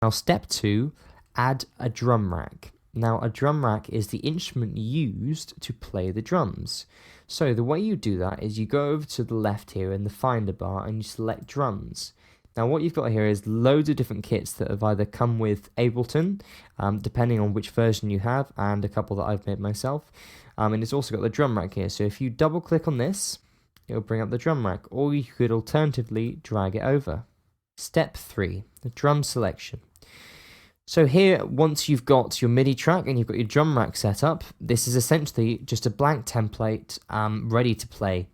Now step 2, add a drum rack. Now a drum rack is the instrument used to play the drums. So the way you do that is you go over to the left here in the finder bar and you select drums. Now what you've got here is loads of different kits that have either come with Ableton, depending on which version you have, and a couple that I've made myself. And it's also got the drum rack here. So if you double click on this, it'll bring up the drum rack, or you could alternatively drag it over. Step 3, the drum selection. So here, once you've got your MIDI track and you've got your drum rack set up, this is essentially just a blank template ready to play.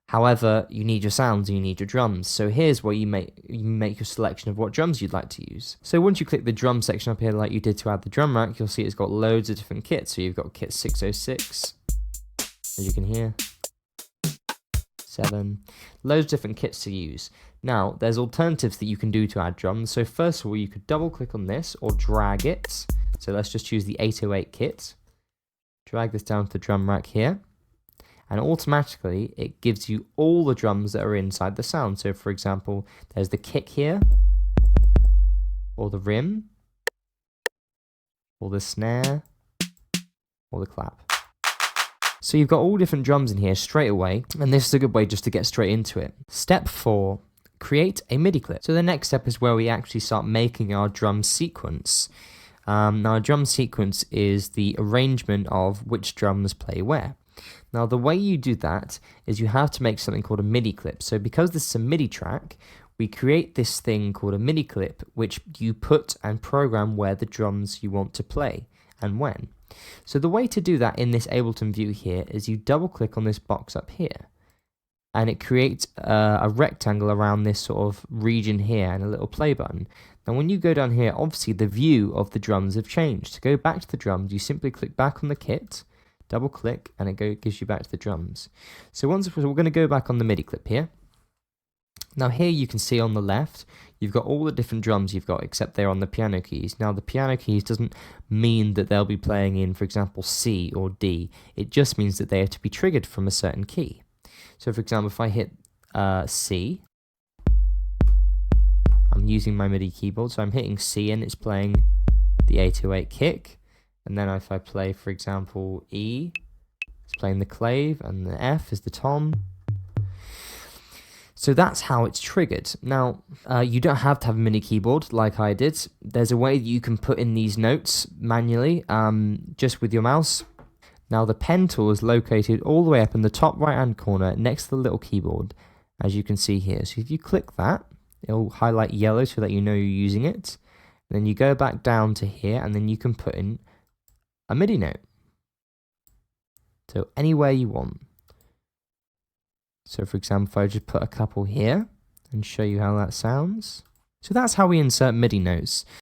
However, you need your sounds and you need your drums. So here's where you make your selection of what drums you'd like to use. So once you click the drum section up here like you did to add the drum rack, you'll see it's got loads of different kits. So you've got kit 606, as you can hear, 7, loads of different kits to use. Now, there's alternatives that you can do to add drums. So first of all, you could double click on this or drag it. So let's just choose the 808 kit. Drag this down to the drum rack here. And automatically, it gives you all the drums that are inside the sound. So for example, there's the kick here, or the rim, or the snare, or the clap. So you've got all different drums in here straight away, and this is a good way just to get straight into it. Step 4, create a MIDI clip. So the next step is where we actually start making our drum sequence. Now a drum sequence is the arrangement of which drums play where. Now the way you do that is you have to make something called a MIDI clip. So because this is a MIDI track, we create this thing called a MIDI clip, which you put and program where the drums you want to play and when. So the way to do that in this Ableton view here is you double click on this box up here, and it creates a rectangle around this sort of region here and a little play button. Now when you go down here, obviously the view of the drums have changed. To go back to the drums, you simply click back on the kit, double click, and it gives you back to the drums. So we're going to go back on the MIDI clip here. Now here you can see on the left, you've got all the different drums you've got, except they're on the piano keys. Now the piano keys doesn't mean that they'll be playing in, for example, C or D. It just means that they have to be triggered from a certain key. So for example, if I hit C, I'm using my MIDI keyboard, so I'm hitting C and it's playing the 808 kick. And then if I play, for example, E, it's playing the clave, and the F is the tom. So that's how it's triggered. Now, you don't have to have a MIDI keyboard like I did. There's a way that you can put in these notes manually, just with your mouse. Now, the pen tool is located all the way up in the top right-hand corner next to the little keyboard, as you can see here. So if you click that, it'll highlight yellow so that you know you're using it. Then you go back down to here, and then you can put in a MIDI note. So anywhere you want. So for example, if I just put a couple here and show you how that sounds. So that's how we insert MIDI notes.